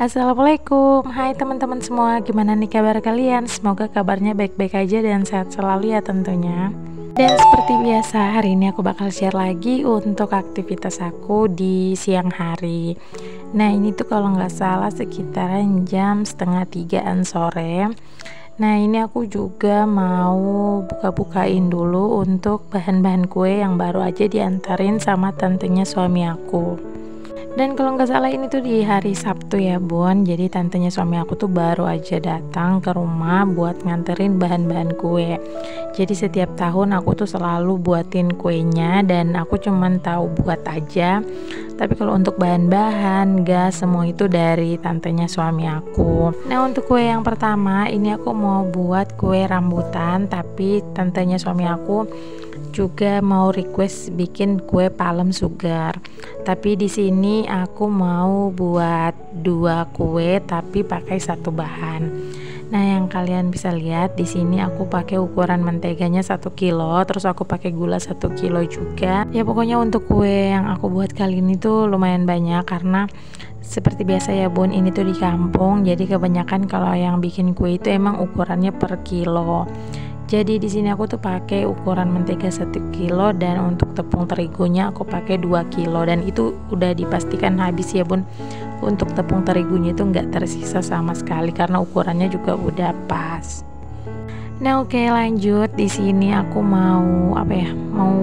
Assalamualaikum, hai teman-teman semua, gimana nih kabar kalian? Semoga kabarnya baik-baik aja dan sehat selalu ya tentunya. Dan seperti biasa, hari ini aku bakal share lagi untuk aktivitas aku di siang hari. Nah ini tuh kalau nggak salah sekitaran jam setengah 3-an sore. Nah ini aku juga mau buka-bukain dulu untuk bahan-bahan kue yang baru aja diantarin sama tantenya suami aku. Dan kalau nggak salah ini tuh di hari Sabtu ya Bun. Jadi tantenya suami aku tuh baru aja datang ke rumah buat nganterin bahan-bahan kue. Jadi setiap tahun aku tuh selalu buatin kuenya dan aku cuman tahu buat aja. Tapi kalau untuk bahan-bahan nggak semua itu dari tantenya suami aku. Nah untuk kue yang pertama ini aku mau buat kue rambutan, tapi tantenya suami aku juga mau request bikin kue palem sugar. Tapi di sini aku mau buat 2 kue tapi pakai satu bahan. Nah yang kalian bisa lihat di sini aku pakai ukuran menteganya 1 kilo, terus aku pakai gula 1 kilo juga. Ya pokoknya untuk kue yang aku buat kali ini tuh lumayan banyak karena seperti biasa ya Bun, ini tuh di kampung. Jadi kebanyakan kalau yang bikin kue itu emang ukurannya per kilo. Jadi di sini aku tuh pakai ukuran mentega 1 kilo dan untuk tepung terigunya aku pakai 2 kilo dan itu udah dipastikan habis ya Bun. Untuk tepung terigunya itu nggak tersisa sama sekali karena ukurannya juga udah pas. Nah oke, lanjut. Di sini aku mau mau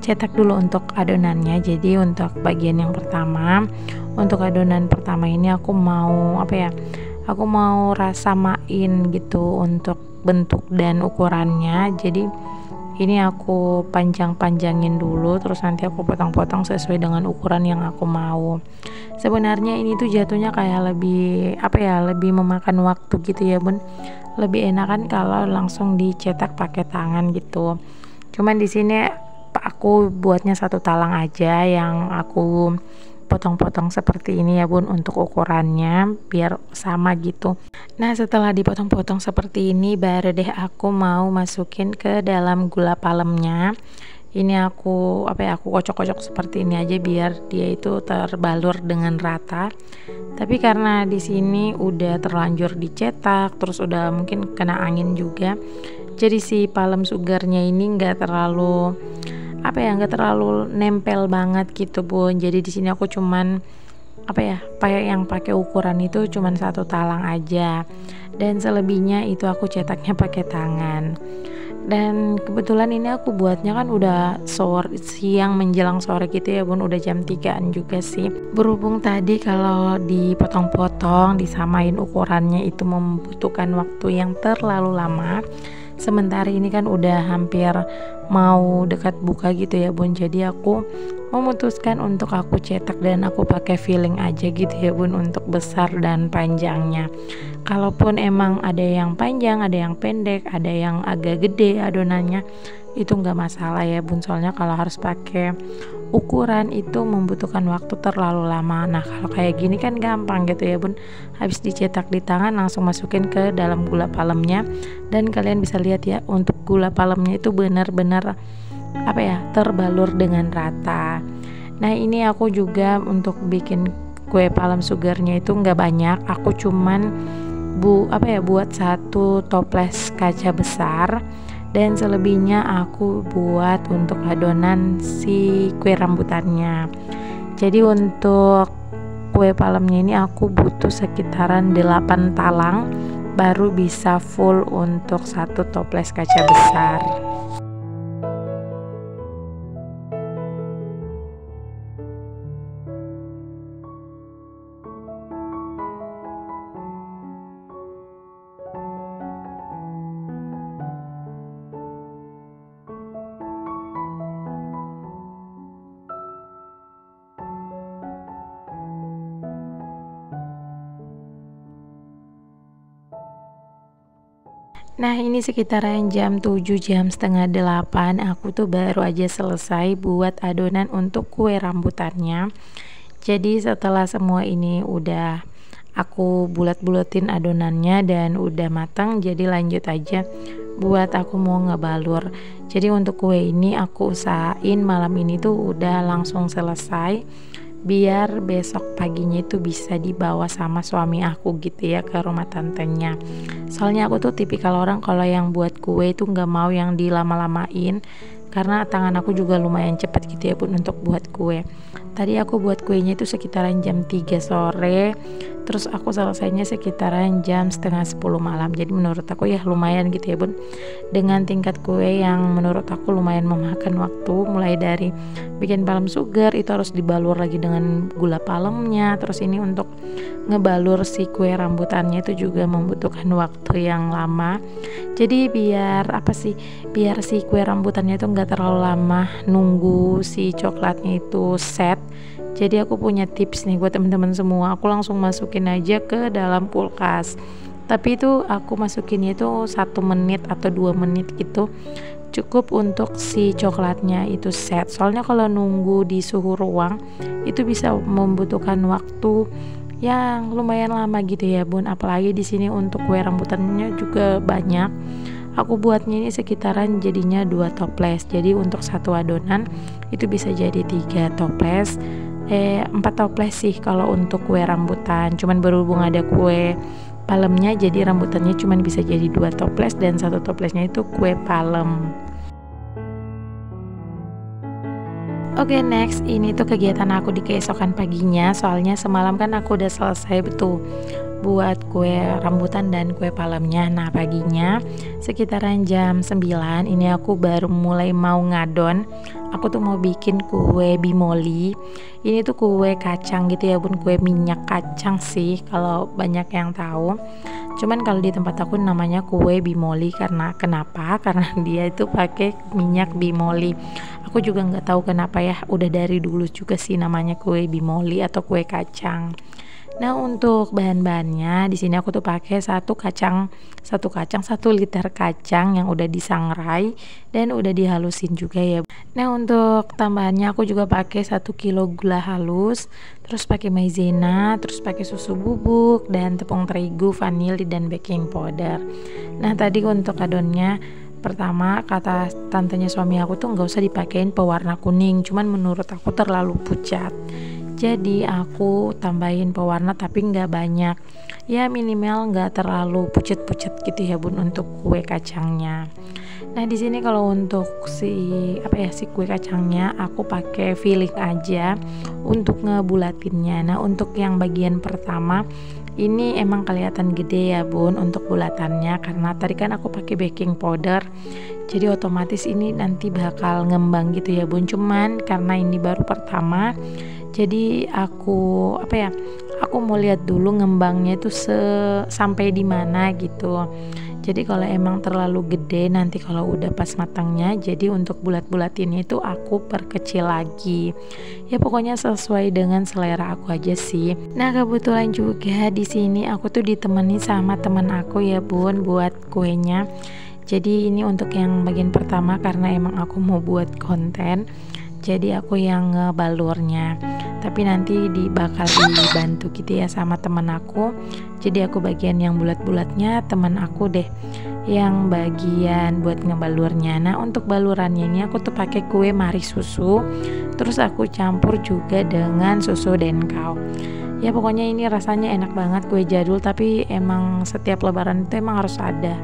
cetak dulu untuk adonannya. Jadi untuk bagian yang pertama, untuk adonan pertama ini aku mau aku mau rasamain gitu untuk bentuk dan ukurannya. Jadi ini aku panjang-panjangin dulu, terus nanti aku potong-potong sesuai dengan ukuran yang aku mau. Sebenarnya ini tuh jatuhnya kayak lebih lebih memakan waktu gitu ya Bun. Lebih enakan kalau langsung dicetak pakai tangan gitu. Cuman di sini aku buatnya satu talang aja yang aku potong-potong seperti ini ya Bun untuk ukurannya biar sama gitu. Nah setelah dipotong-potong seperti ini baru deh aku mau masukin ke dalam gula palemnya. Ini aku aku kocok-kocok seperti ini aja biar dia itu terbalur dengan rata. Tapi karena di sini udah terlanjur dicetak, terus udah mungkin kena angin juga, jadi si palem sugarnya ini nggak terlalu nggak terlalu nempel banget gitu Bun. Jadi di sini aku cuman pakai ukuran itu cuman satu talang aja dan selebihnya itu aku cetaknya pakai tangan. Dan kebetulan ini aku buatnya kan udah siang menjelang sore gitu ya Bun, udah jam 3-an juga sih. Berhubung tadi kalau dipotong-potong disamain ukurannya itu membutuhkan waktu yang terlalu lama. Sementara ini kan udah hampir mau dekat buka gitu ya Bun. Jadi aku memutuskan untuk aku cetak dan aku pakai filling aja gitu ya Bun untuk besar dan panjangnya. Kalaupun emang ada yang panjang, ada yang pendek, ada yang agak gede adonannya, itu nggak masalah ya Bun. Soalnya kalau harus pakai ukuran itu membutuhkan waktu terlalu lama. Nah kalau kayak gini kan gampang gitu ya Bun, habis dicetak di tangan langsung masukin ke dalam gula palemnya. Dan kalian bisa lihat ya untuk gula palemnya itu benar-benar terbalur dengan rata. Nah ini aku juga untuk bikin kue palem sugarnya itu nggak banyak, aku cuman buat 1 toples kaca besar dan selebihnya aku buat untuk adonan si kue rambutannya. Jadi untuk kue palemnya ini aku butuh sekitaran 8 talang baru bisa full untuk 1 toples kaca besar. Nah ini sekitaran jam 7, jam setengah 8 aku tuh baru aja selesai buat adonan untuk kue rambutannya. Jadi setelah semua ini udah aku bulat-bulatin adonannya dan udah matang, jadi lanjut aja buat aku mau ngebalur. Jadi untuk kue ini aku usahain malam ini tuh udah langsung selesai biar besok paginya itu bisa dibawa sama suami aku gitu ya ke rumah tantenya. Soalnya aku tuh tipikal orang kalau yang buat kue itu nggak mau yang dilama-lamain, karena tangan aku juga lumayan cepet gitu ya bun untuk buat kue. Tadi aku buat kuenya itu sekitaran jam 3 sore, terus aku selesainya sekitaran jam setengah 10 malam. Jadi menurut aku ya lumayan gitu ya bun, dengan tingkat kue yang menurut aku lumayan memakan waktu, mulai dari bikin palem sugar itu harus dibalur lagi dengan gula palemnya, terus ini untuk ngebalur si kue rambutannya itu juga membutuhkan waktu yang lama. Jadi biar biar si kue rambutannya itu nggak terlalu lama nunggu si coklatnya itu set. Jadi aku punya tips nih buat teman-teman semua, aku langsung masukin aja ke dalam kulkas. Tapi itu aku masukinnya itu 1 menit atau 2 menit gitu, cukup untuk si coklatnya itu set. Soalnya kalau nunggu di suhu ruang itu bisa membutuhkan waktu yang lumayan lama gitu ya bun. Apalagi di sini untuk kue rambutannya juga banyak. Aku buatnya ini sekitaran jadinya 2 toples. Jadi untuk satu adonan itu bisa jadi 3 toples. 4 toples sih kalau untuk kue rambutan. Cuman berhubung ada kue palemnya, jadi rambutannya cuman bisa jadi 2 toples dan 1 toplesnya itu kue palem. Oke, next ini tuh kegiatan aku di keesokan paginya. Soalnya semalam kan aku udah selesai betul buat kue rambutan dan kue palemnya. Nah paginya sekitaran jam 9 ini aku baru mulai mau ngadon. Aku tuh mau bikin kue bimoli. Ini tuh kue kacang gitu ya bun, kue minyak kacang sih kalau banyak yang tahu. Cuman kalau di tempat aku namanya kue bimoli karena kenapa? Karena dia itu pakai minyak bimoli. Aku juga nggak tahu kenapa ya. Udah dari dulu juga sih namanya kue bimoli atau kue kacang. Nah untuk bahan-bahannya di sini aku tuh pakai 1 liter kacang yang udah disangrai dan udah dihalusin juga ya. Nah untuk tambahannya aku juga pakai 1 kilo gula halus, terus pakai maizena, terus pakai susu bubuk dan tepung terigu, vanili dan baking powder. Nah tadi untuk adonnya, pertama kata tantenya suami aku tuh nggak usah dipakein pewarna kuning, cuman menurut aku terlalu pucat. Jadi aku tambahin pewarna tapi nggak banyak, ya minimal nggak terlalu pucat-pucat gitu ya bun untuk kue kacangnya. Nah di sini kalau untuk si kue kacangnya aku pakai filling aja untuk ngebulatinnya. Nah untuk yang bagian pertama ini emang kelihatan gede ya bun untuk bulatannya, karena tadi kan aku pakai baking powder, jadi otomatis ini nanti bakal ngembang gitu ya bun. Cuman karena ini baru pertama, jadi aku mau lihat dulu ngembangnya itu sampai di mana gitu. Jadi kalau emang terlalu gede nanti kalau udah pas matangnya, jadi untuk bulat-bulatinnya itu aku perkecil lagi. Ya pokoknya sesuai dengan selera aku aja sih. Nah kebetulan juga di sini aku tuh ditemani sama teman aku ya bun buat kuenya. Jadi ini untuk yang bagian pertama karena emang aku mau buat konten, jadi aku yang ngebalurnya. Tapi nanti bakal dibantu gitu ya sama teman aku. Jadi aku bagian yang bulat-bulatnya, teman aku deh yang bagian buat ngebalurnya. Nah untuk balurannya ini aku tuh pakai kue mari susu, terus aku campur juga dengan susu denkau. Ya pokoknya ini rasanya enak banget, kue jadul tapi emang setiap lebaran itu emang harus ada.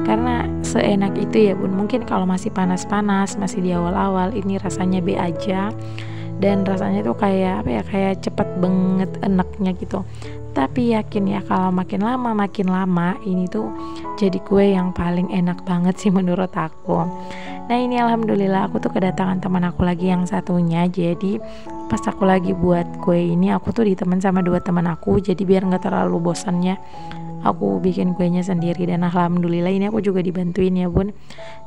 Karena seenak itu ya bun. Mungkin kalau masih panas-panas, masih di awal-awal, ini rasanya B aja. Dan rasanya tuh kayak kayak cepet banget enaknya gitu. Tapi yakin ya kalau makin lama ini tuh jadi kue yang paling enak banget sih menurut aku. Nah ini alhamdulillah aku tuh kedatangan teman aku lagi yang satunya. Jadi pas aku lagi buat kue ini aku tuh ditemen sama 2 teman aku. Jadi biar nggak terlalu bosannya aku bikin kuenya sendiri, dan alhamdulillah ini aku juga dibantuin ya bun.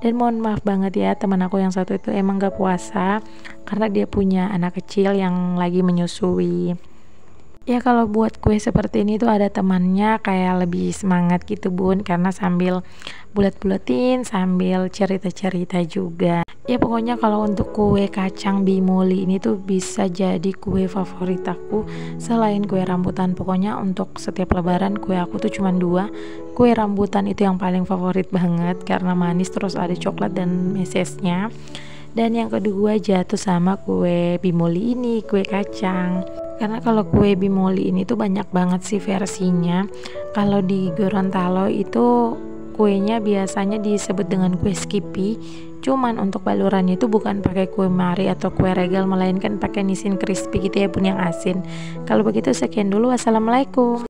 Dan mohon maaf banget ya, teman aku yang satu itu emang gak puasa karena dia punya anak kecil yang lagi menyusui. Ya kalau buat kue seperti ini tuh ada temannya kayak lebih semangat gitu bun, karena sambil bulat-bulatin sambil cerita-cerita juga. Ya pokoknya kalau untuk kue kacang bimoli ini tuh bisa jadi kue favorit aku selain kue rambutan. Pokoknya untuk setiap lebaran kue aku tuh cuma 2. Kue rambutan itu yang paling favorit banget karena manis, terus ada coklat dan mesesnya. Dan yang kedua jatuh sama kue bimoli ini, kue kacang. Karena kalau kue bimoli ini tuh banyak banget sih versinya. Kalau di Gorontalo itu kuenya biasanya disebut dengan kue skipi. Cuman untuk balurannya itu bukan pakai kue mari atau kue regal, melainkan pakai nisin crispy gitu ya bun, yang asin. Kalau begitu sekian dulu, wassalamualaikum.